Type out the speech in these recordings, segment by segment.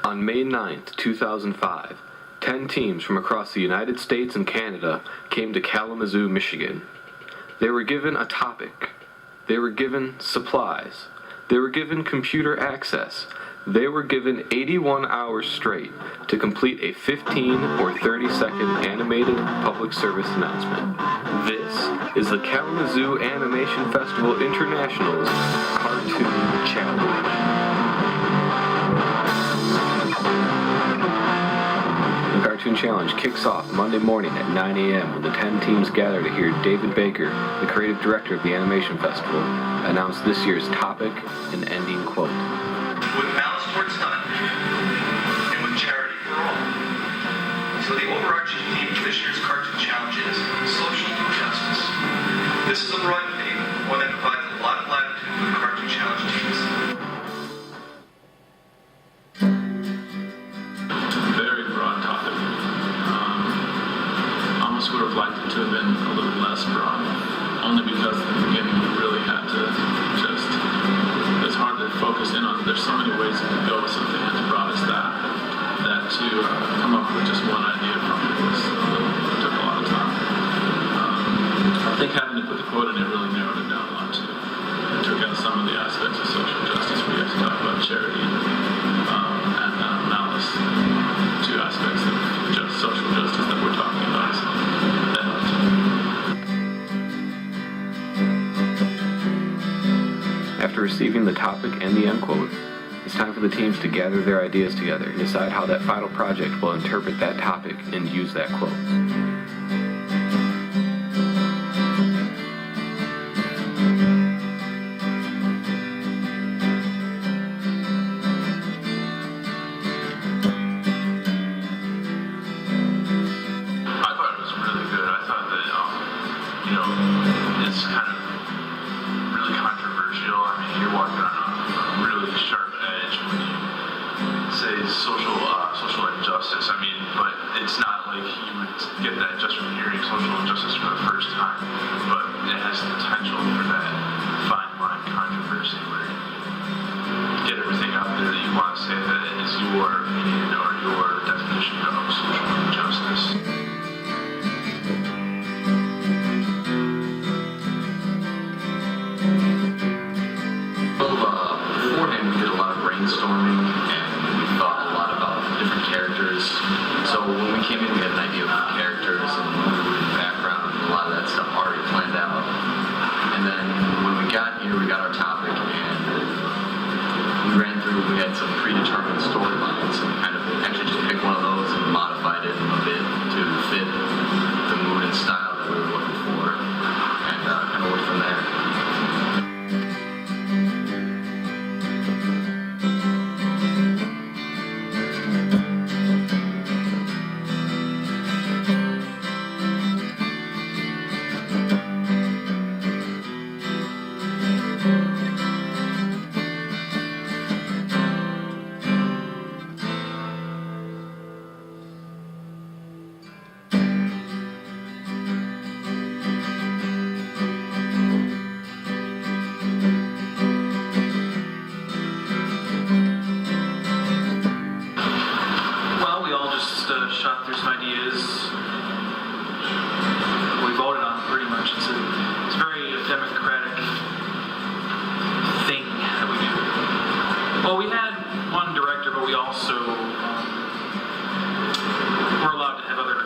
On May 9th, 2005, 10 teams from across the United States and Canada came to Kalamazoo, Michigan. They were given a topic. They were given supplies. They were given computer access. They were given 81 hours straight to complete a 15 or 30-second animated public service announcement. This is the Kalamazoo Animation Festival International's Cartoon Challenge. The Cartoon Challenge kicks off Monday morning at 9 a.m. when the 10 teams gather to hear David Baker, the creative director of the Animation Festival, announce this year's topic and ending quote. With malice towards none, and with charity for all. So the overarching theme of this year's Cartoon Challenge is social justice. This is a broad theme, one that provides a lot of latitude for the Cartoon Challenge teams. Very broad topic. Almost would have liked it to have been a little less broad, only because in the beginning we really had to just, it's hard to focus in on. There's so many ways you could go with something as broad as that to come up with just one idea from it took a lot of time. I think having to put the quote in it really narrowed it down a lot too. It took out some of the aspects of social justice. We have to talk about charity and malice, two aspects of just social justice that we're talking about. So that helped. After receiving the topic and the end quote, it's time for the teams to gather their ideas together and decide how that final project will interpret that topic and use that quote. It's kind of really controversial. I mean, you're walking on a really sharp edge when you say social injustice. I mean, but it's not like you would get that just from hearing social injustice for the first time. But it has the potential for that fine line controversy where you get everything out there that you want to say that is your opinion or your definition of social injustice. Beforehand, we did a lot of brainstorming and we thought a lot about different characters. So when we came in, we had an idea of the characters and mood and background, and a lot of that stuff already planned out. And then when we got here, we got our topic and we ran through, we had some predetermined storylines and kind of actually just picked one of those and modified it a bit to fit the mood and style that we were looking for, and kind of worked from there. Shot through some ideas. We voted on pretty much. It's very democratic thing that we do. Well, we had one director, but we also were allowed to have other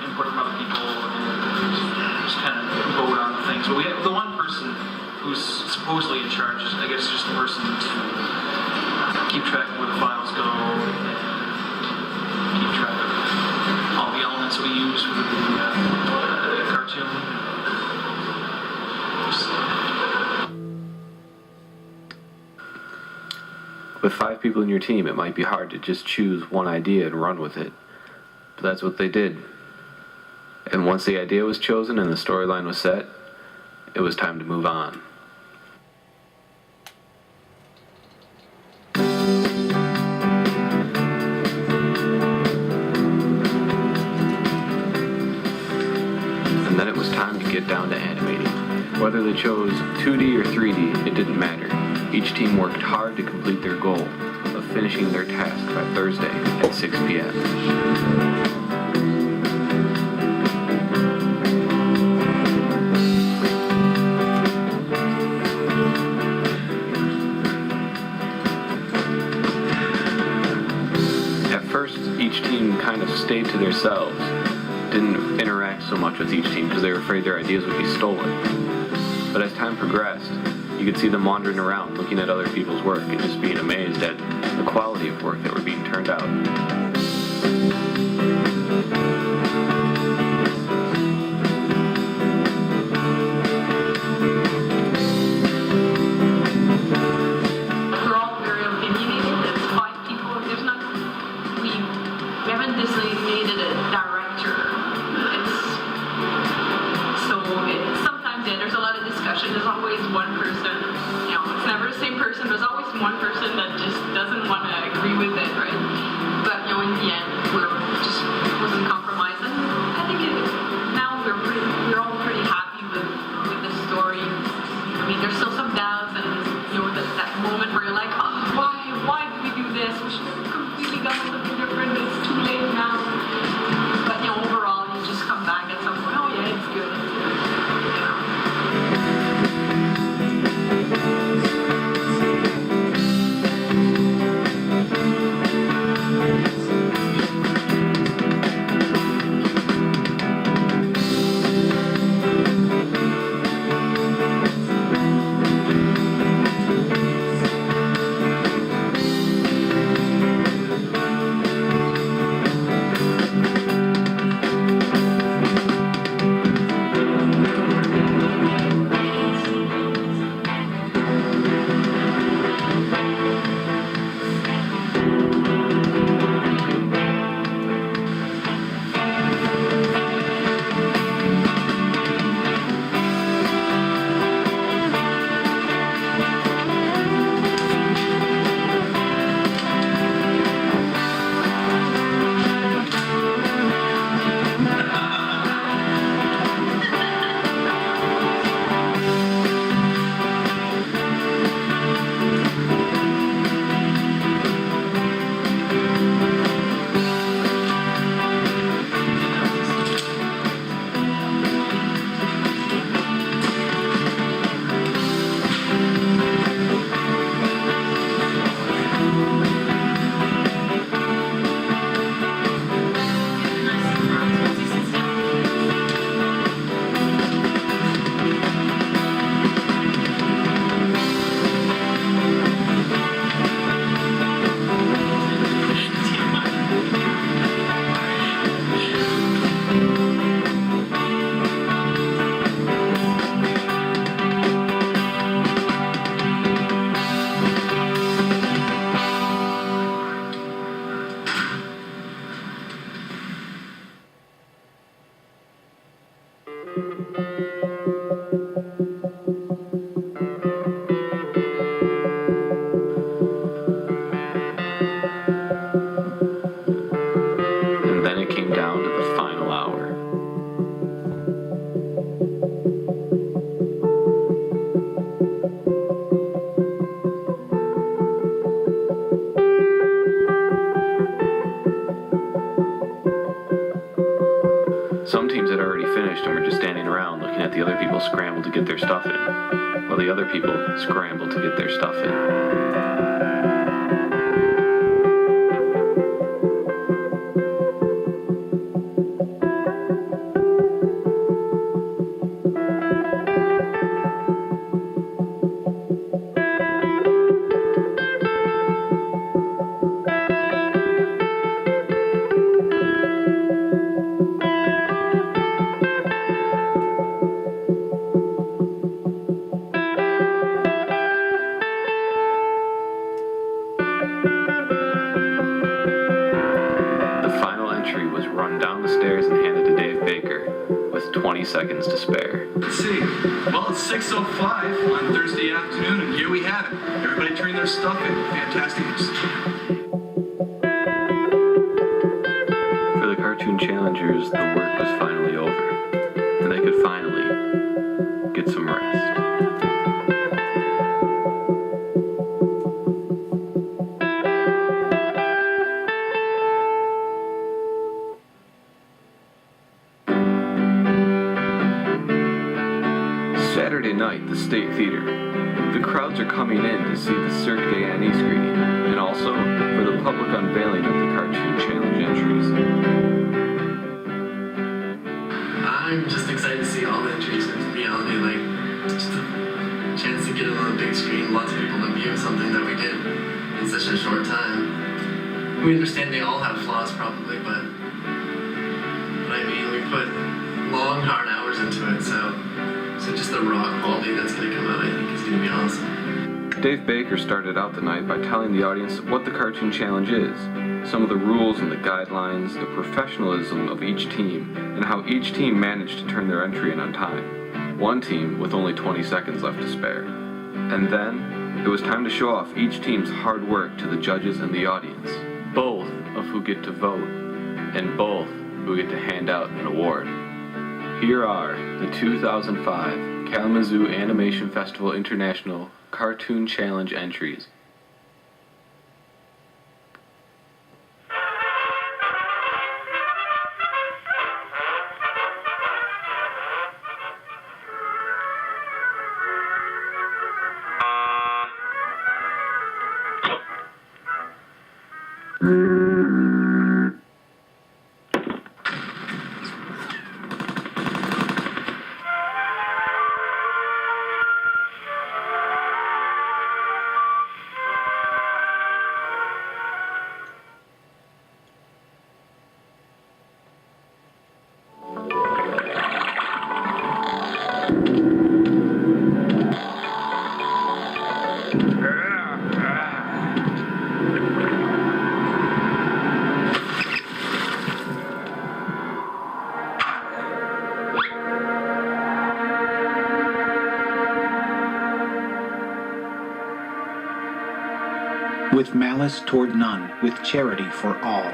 input from other people and just kind of vote on things. But we had the one person who's supposedly in charge is, I guess, just the person to keep track of where the files go and keep track of all the elements we use for the cartoon. With 5 people in your team, it might be hard to just choose one idea and run with it. But that's what they did. And once the idea was chosen and the storyline was set, it was time to move on. And then it was time to get down to animating. Whether they chose 2D or 3D, it didn't matter. Each team worked hard to complete their goal of finishing their task by Thursday at 6 p.m. At first, each team kind of stayed to themselves, didn't interact so much with each team because they were afraid their ideas would be stolen. But as time progressed, you could see them wandering around, looking at other people's work and just being amazed at the quality of work that were being turned out. We're all very opinionated. There's 5 people. We haven't designated a director. Sometimes there's a lot of discussion. There's always one person. It's never the same person. There's always one person that just doesn't want to agree with it, right? But in the end, wasn't compromising. I think now we're all pretty happy with the story. I mean, there's still some doubts and that moment where you're like, oh, why did we do this? We should have completely done something different. It's too late now. But overall, you just come back at some point. Oh yeah, it's good. And then it came down to the final hour. Some teams had already finished and were just standing around looking at the other people scramble to get their stuff in, while the other people scrambled to get their stuff in. The final entry was run down the stairs and handed to Dave Baker with 20 seconds to spare. Let's see. Well, it's 6:05 on Thursday afternoon, and here we have it. Everybody turning their stuff in. Fantastic. For the cartoon challengers, the work was finally over, and they could finally get some rest. State Theater. The crowds are coming in to see the Cirque de Annie screening, and also for the public unveiling of the Cartoon Challenge entries. I'm just excited to see all the entries in reality, like just a chance to get it on the big screen, lots of people to view something that we did in such a short time. We understand they all have flaws probably, but I mean, we put long, hard hours into it, so just the raw quality that's going to come out, I think, is going to be awesome. Dave Baker started out the night by telling the audience what the Cartoon Challenge is, some of the rules and the guidelines, the professionalism of each team, and how each team managed to turn their entry in on time. One team with only 20 seconds left to spare. And then, it was time to show off each team's hard work to the judges and the audience, both of who get to vote, and both who get to hand out an award. Here are the 2005 Kalamazoo Animation Festival International Cartoon Challenge entries. With malice toward none, with charity for all.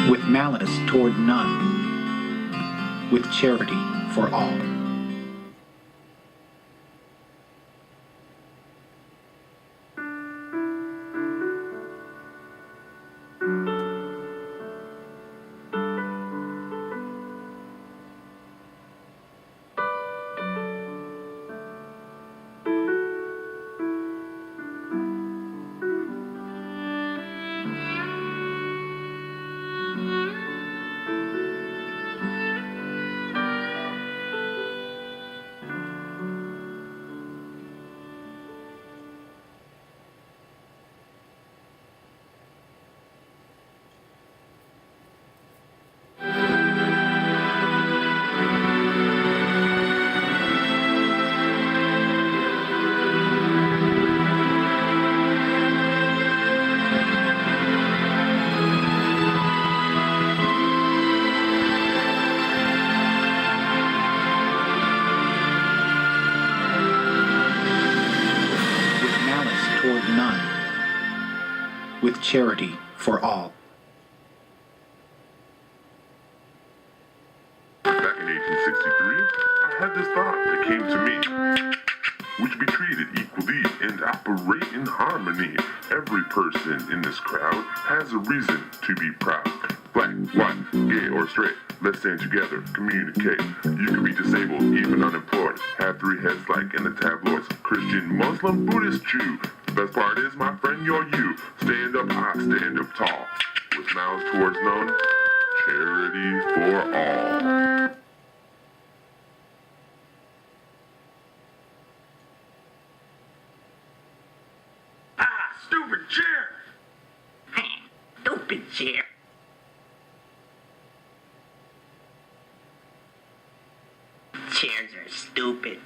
With malice toward none, with charity for all. With charity for all. Back in 1863, I had this thought that came to me. We should be treated equally and operate in harmony. Every person in this crowd has a reason to be proud. Black, white, gay, or straight. Let's stand together, communicate. You can be disabled, even unemployed. Have three heads like in the tabloids. Christian, Muslim, Buddhist, Jew. The best part is, my friend, you're you. Stand up high, stand up tall. With mouths towards none, charity for all. Stupid chair! Stupid chair. Chairs are stupid.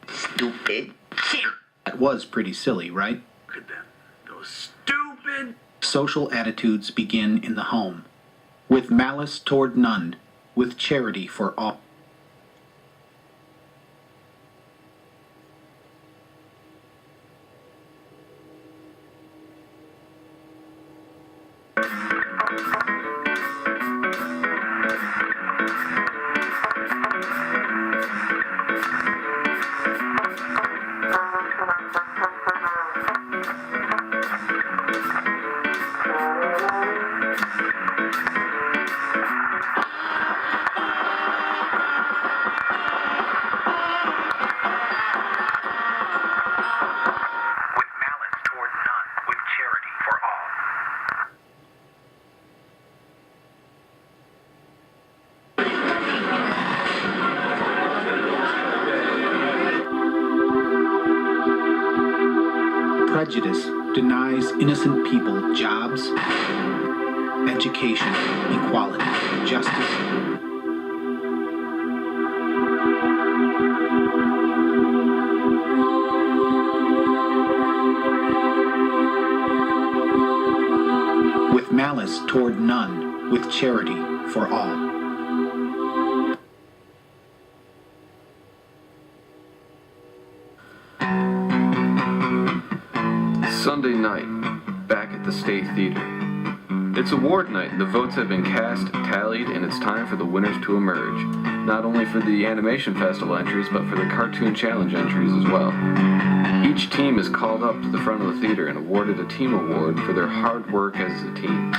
Stupid chair. That was pretty silly, right? Look at them. Those stupid. Social attitudes begin in the home. With malice toward none, with charity for all. With malice toward none, with charity for all. Prejudice denies innocent people jobs, education, equality, justice. With malice toward none, with charity for all. Sunday night, back at the State Theater. It's award night, and the votes have been cast, tallied, and it's time for the winners to emerge. Not only for the Animation Festival entries, but for the Cartoon Challenge entries as well. Each team is called up to the front of the theater and awarded a team award for their hard work as a team.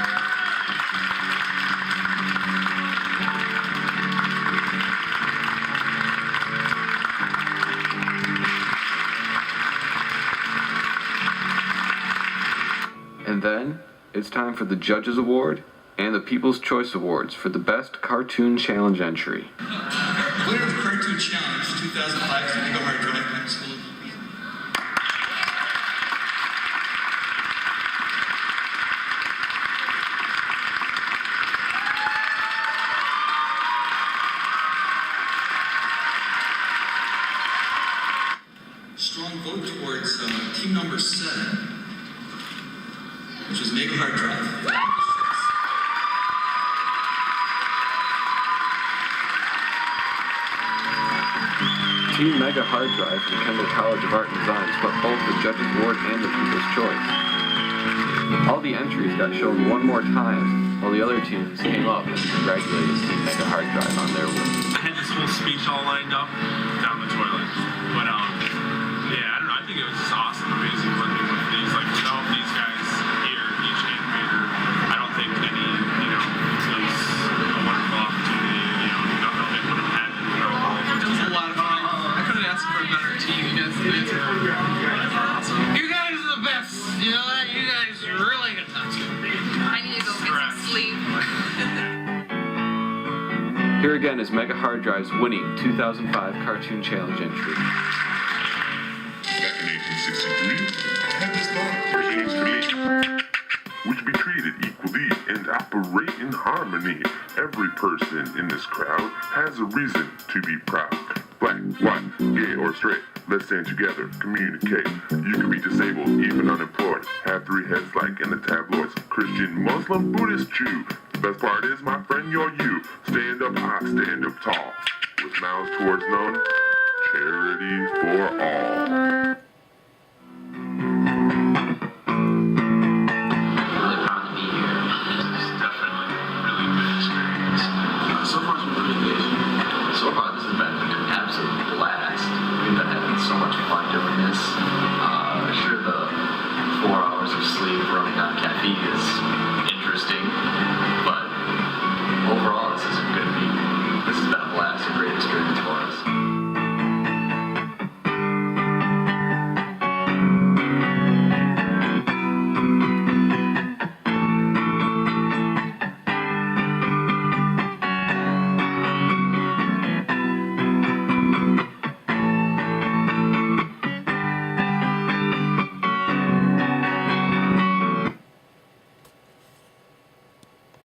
And then, it's time for the Judges Award and the People's Choice Awards for the Best Cartoon Challenge entry. Winner of the Cartoon Challenge 2005 is Nico Hard Drive High School. Strong vote towards team number 7, which was Mega Hard Drive. Team Mega Hard Drive from Kendall College of Art and Design swept both the Judges Award and the People's Choice. All the entries got shown one more time, while the other teams came up and congratulated Team Mega Hard Drive on their win. I had this whole speech all lined up down the toilet. But, yeah, I don't know. I think it was just awesome, amazing working with these, like, without these guys here, each animator, I don't think any, it was a wonderful opportunity, nothing they would have had. It was a lot of fun. I couldn't ask for a better team. You guys were awesome. You guys are the best. You know that? You guys really get that. I need to go get some sleep. Here again is Mega Hard Drive's winning 2005 Cartoon Challenge entry. Back in 1863, I had this thought pertains to me. We should be treated equally and operate in harmony. Every person in this crowd has a reason to be proud. Black, white, gay, or straight. Let's stand together, communicate. You can be disabled, even unemployed. Have 3 heads like in the tabloids. Christian, Muslim, Buddhist, Jew. The best part is, my friend, you're you. Stand up high, stand up tall. With mouths towards none, charity for all.